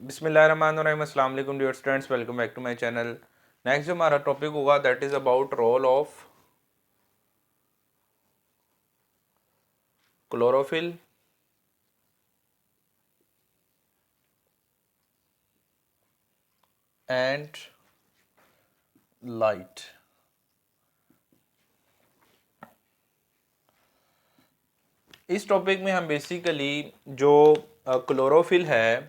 बिस्मिल्लाहिर्रहमानिर्रहीम, अस्सलाम वालेकुम dear students, welcome back to my channel. Next जो हमारा टॉपिक होगा that is about role of chlorophyll and light. इस टॉपिक में हम बेसिकली जो क्लोरोफिल है,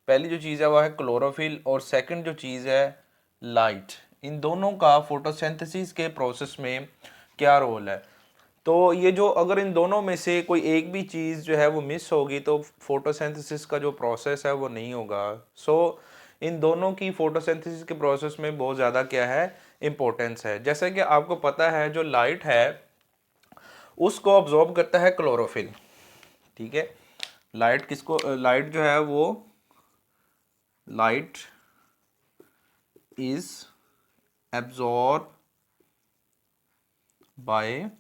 पहली जो चीज़ है वो है क्लोरोफिल, और सेकंड जो चीज़ है लाइट। इन दोनों का फोटोसिंथेसिस के प्रोसेस में क्या रोल है। तो ये जो अगर इन दोनों में से कोई एक भी चीज़ जो है वो मिस होगी तो फोटोसिंथेसिस का जो प्रोसेस है वो नहीं होगा। इन दोनों की फोटोसिंथेसिस के प्रोसेस में बहुत ज़्यादा क्या है, इम्पोर्टेंस है। जैसे कि आपको पता है जो लाइट है उसको ऑब्जॉर्ब करता है क्लोरोफिल। ठीक है, लाइट जो है वो light is absorb by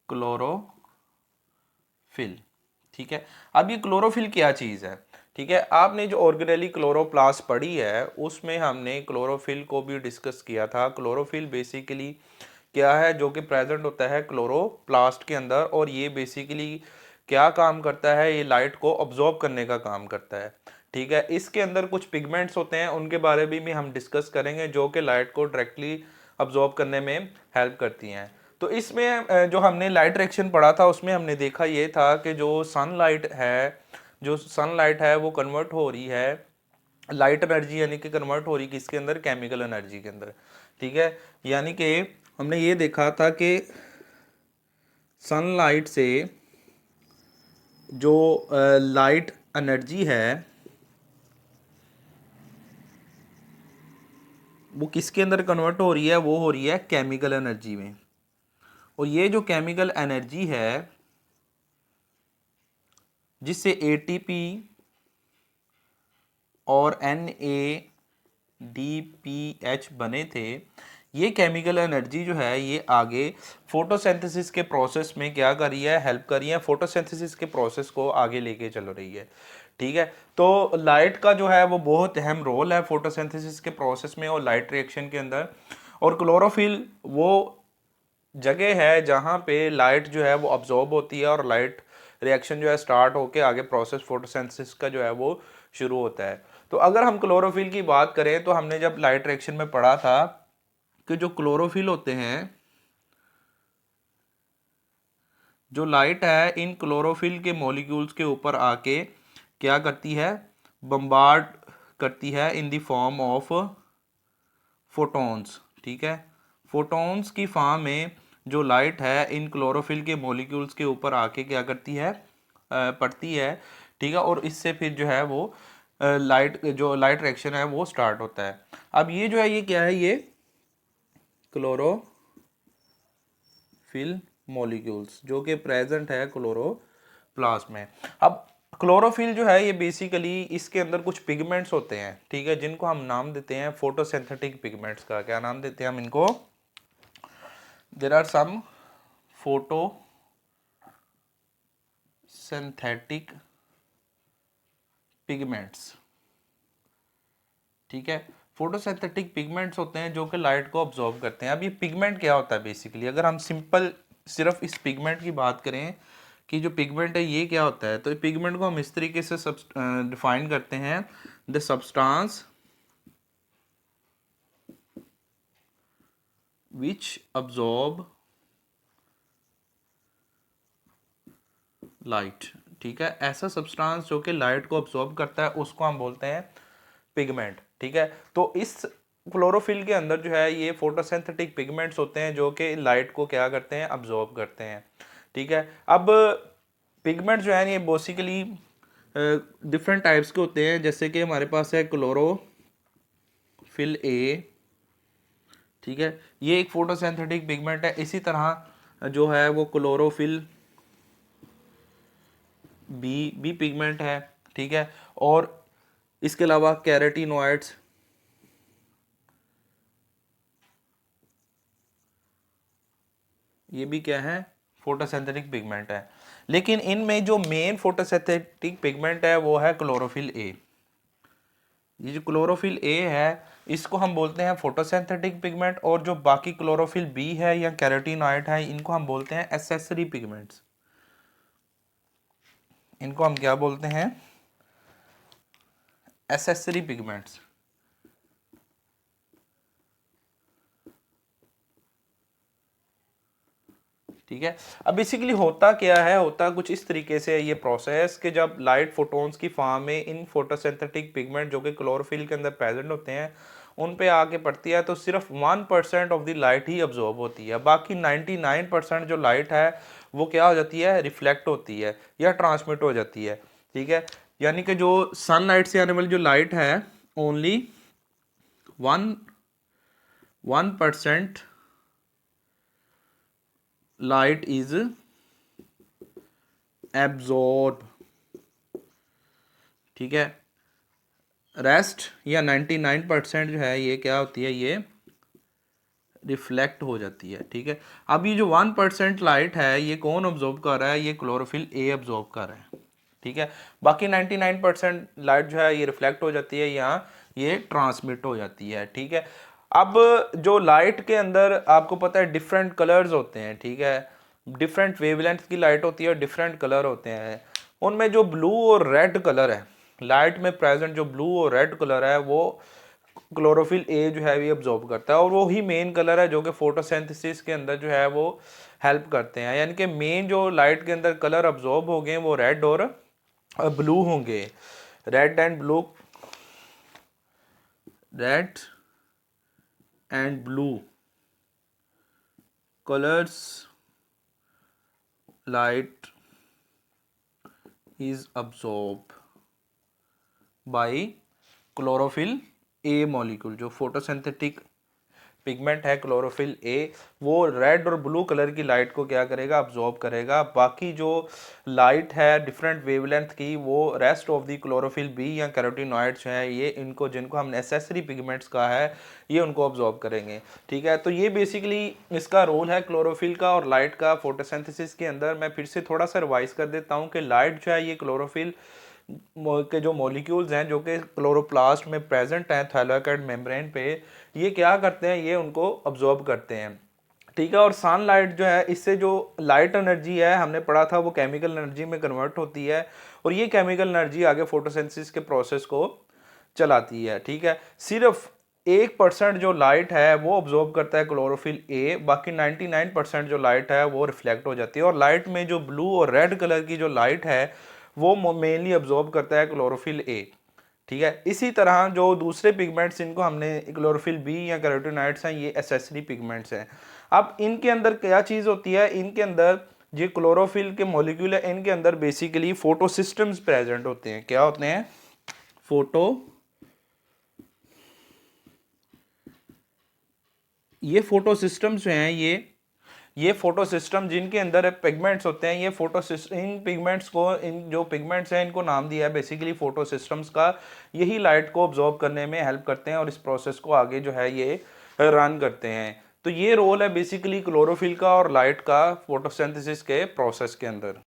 chlorophyll. ठीक है, अब ये क्लोरोफिल क्या चीज़ है। ठीक है, आपने जो ऑर्गेनेली क्लोरोप्लास्ट पढ़ी है उसमें हमने क्लोरोफिल को भी डिस्कस किया था। क्लोरोफिल बेसिकली क्या है, जो कि प्रेजेंट होता है क्लोरोप्लास्ट के अंदर, और ये बेसिकली क्या काम करता है, ये लाइट को ऑब्जॉर्ब करने का काम करता है। ठीक है, इसके अंदर कुछ पिगमेंट्स होते हैं, उनके बारे में भी हम डिस्कस करेंगे, जो कि लाइट को डायरेक्टली ऑब्जॉर्ब करने में हेल्प करती हैं। तो इसमें जो हमने लाइट रिएक्शन पढ़ा था उसमें हमने देखा ये था कि जो सनलाइट है वो कन्वर्ट हो रही है लाइट एनर्जी, यानी कि कन्वर्ट हो रही किसके अंदर, केमिकल एनर्जी के अंदर। ठीक है, यानी कि हमने ये देखा था कि सनलाइट से जो लाइट एनर्जी है वो किसके अंदर कन्वर्ट हो रही है, वो हो रही है केमिकल एनर्जी में। और ये जो केमिकल एनर्जी है जिससे एटीपी और NADPH बने थे, ये केमिकल एनर्जी जो है ये आगे फोटोसिंथेसिस के प्रोसेस में क्या कर रही है, हेल्प कर रही है, फोटोसिंथेसिस के प्रोसेस को आगे लेके चल रही है। ठीक है, तो लाइट का जो है वो बहुत अहम रोल है फोटोसिंथेसिस के प्रोसेस में और लाइट रिएक्शन के अंदर। और क्लोरोफिल वो जगह है जहाँ पे लाइट जो है वो अब्जॉर्ब होती है और लाइट रिएक्शन जो है स्टार्ट होके आगे प्रोसेस फोटोसिंथेसिस का जो है वो शुरू होता है। तो अगर हम क्लोरोफिल की बात करें तो हमने जब लाइट रिएक्शन में पढ़ा था कि जो क्लोरोफिल होते हैं, जो लाइट है इन क्लोरोफिल के मॉलिक्यूल्स के ऊपर आके क्या करती है, बम्बार्ड करती है in the form of photons. ठीक है, फोटॉन्स की फॉर्म में जो लाइट है इन क्लोरोफिल के मॉलिक्यूल्स के ऊपर आके क्या करती है, पड़ती है। ठीक है, और इससे फिर जो है वो लाइट रिएक्शन है वो स्टार्ट होता है। अब ये जो है ये क्या है, ये क्लोरोफिल मॉलिक्यूल्स जो कि प्रेजेंट है क्लोरोप्लास्ट में। अब क्लोरोफिल जो है ये बेसिकली इसके अंदर कुछ पिगमेंट्स होते हैं, ठीक है, जिनको हम नाम देते हैं फोटोसिंथेटिक पिगमेंट्स का। क्या नाम देते हैं हम इनको, there are some photosynthetic pigments. ठीक है, फोटोसिंथेटिक पिगमेंट्स होते हैं जो कि लाइट को ऑब्जॉर्व करते हैं। अब ये पिगमेंट क्या होता है बेसिकली, अगर हम सिंपल सिर्फ इस पिगमेंट की बात करें कि जो पिगमेंट है ये क्या होता है, तो पिगमेंट को हम इस तरीके से डिफाइन करते हैं, the substance which absorb light. ठीक है, ऐसा सब्सटेंस जो कि लाइट को अब्जॉर्ब करता है उसको हम बोलते हैं पिगमेंट। ठीक है, तो इस क्लोरोफिल के अंदर जो है ये फोटोसिंथेटिक पिगमेंट्स होते हैं जो कि लाइट को क्या करते हैं, अब्जॉर्ब करते हैं। ठीक है, अब पिगमेंट जो है ये बेसिकली डिफरेंट टाइप्स के होते हैं, जैसे कि हमारे पास है क्लोरोफिल ए। ठीक है, ये एक फोटोसिंथेटिक पिगमेंट है। इसी तरह जो है वो क्लोरोफिल बी पिगमेंट है। ठीक है, और इसके अलावा कैरोटीनॉइड्स, ये भी क्या है, फोटोसिंथेटिक पिगमेंट है। लेकिन इनमें जो मेन फोटोसिंथेटिक पिगमेंट है वो है क्लोरोफिल ए। ये जो क्लोरोफिल ए है इसको हम बोलते हैं फोटोसिंथेटिक पिगमेंट, और जो बाकी क्लोरोफिल बी है या कैरोटीनॉइड है इनको हम बोलते हैं एसेसरी पिगमेंट्स। इनको हम क्या बोलते हैं? Accessory pigments. ठीक है। अब बेसिकली होता क्या है, होता कुछ इस तरीके से ये प्रोसेस कि जब लाइट फोटोन्स की फॉर्म में इन फोटोसिंथेटिक पिगमेंट जो कि क्लोरोफिल के अंदर प्रेजेंट होते हैं उन पे आके पड़ती है तो सिर्फ 1% of the light he absorb होती है। बाकी 99% जो लाइट है वो क्या हो जाती है? रिफ्लेक्ट होती है या ट्रांसमिट हो जाती है। ठीक है, यानी कि जो सनलाइट से आने वाली जो लाइट है ओनली 1% लाइट इज एब्जॉर्ब। ठीक है, रेस्ट या 99% जो है ये क्या होती है? ये रिफ्लेक्ट हो जाती है। ठीक है, अब ये जो 1% लाइट है ये कौन ऑब्जॉर्व कर रहा है? ये क्लोरोफिल ए ऑब्जॉर्व कर रहा है। ठीक है, बाकी 99% लाइट जो है ये रिफ्लेक्ट हो जाती है या ये ट्रांसमिट हो जाती है। ठीक है, अब जो लाइट के अंदर आपको पता है डिफरेंट कलर्स होते हैं। ठीक है, डिफरेंट वेवलेंथ की लाइट होती है, डिफरेंट कलर होते हैं। उनमें जो ब्लू और रेड कलर है, लाइट में प्रेजेंट जो ब्लू और रेड कलर है वो क्लोरोफिल ए जो है ये अब्जॉर्ब करता है, और वो ही मेन कलर है जो कि फोटोसिंथेसिस के अंदर जो है वो हेल्प करते हैं। यानी कि मेन जो लाइट के अंदर कलर अब्जॉर्ब हो गए वो रेड और ब्लू होंगे। Red and blue, red and blue colours light is absorbed by chlorophyll A molecule। जो फोटोसिंथेटिक पिगमेंट है क्लोरोफिल ए वो रेड और ब्लू कलर की लाइट को क्या करेगा? अब्जॉर्ब करेगा। बाकी जो लाइट है डिफरेंट वेवलेंथ की वो rest of the chlorophyll B या कैरोटीनॉइड्स हैं ये इनको, जिनको हमने एसेसरी पिगमेंट्स कहा है, ये उनको अब्जॉर्ब करेंगे। ठीक है, तो ये बेसिकली इसका रोल है क्लोरोफिल का और लाइट का फोटोसिंथेसिस के अंदर। मैं फिर से थोड़ा सा रिवाइज कर देता हूँ कि लाइट जो है ये क्लोरोफिल के जो मॉलिक्यूल्स हैं जो कि क्लोरोप्लास्ट में प्रेजेंट हैं थाइलाकोइड मेम्ब्रेन पे, ये क्या करते हैं? ये उनको अब्जॉर्ब करते हैं। ठीक है, और सनलाइट जो है इससे जो लाइट एनर्जी है हमने पढ़ा था वो केमिकल एनर्जी में कन्वर्ट होती है, और ये केमिकल एनर्जी आगे फोटोसिंथेसिस के प्रोसेस को चलाती है। ठीक है, सिर्फ 1% जो लाइट है वो ऑब्जॉर्व करता है क्लोरोफिल ए, बाकी 99% जो लाइट है वो रिफ्लेक्ट हो जाती है। और लाइट में जो ब्लू और रेड कलर की जो लाइट है वो मेनली ऑब्जॉर्व करता है क्लोरोफिल ए। ठीक है, इसी तरह जो दूसरे पिगमेंट्स इनको हमने क्लोरोफिल बी या कैरोटीनॉइड्स हैं ये एसेसरी पिगमेंट्स हैं। अब इनके अंदर क्या चीज़ होती है? इनके अंदर जो क्लोरोफिल के मॉलिक्यूल है इनके अंदर बेसिकली फोटो सिस्टम्स प्रेजेंट होते हैं। क्या होते हैं? फोटो, ये फोटो सिस्टम्स जो हैं ये फोटो सिस्टम जिनके अंदर पिगमेंट्स होते हैं, ये फोटो इन पिगमेंट्स को, इन जो पिगमेंट्स हैं इनको नाम दिया है बेसिकली फोटो सिस्टम्स का। यही लाइट को ऑब्जॉर्व करने में हेल्प करते हैं और इस प्रोसेस को आगे जो है ये रन करते हैं। तो ये रोल है बेसिकली क्लोरोफिल का और लाइट का फोटोसिंथेसिस के प्रोसेस के अंदर।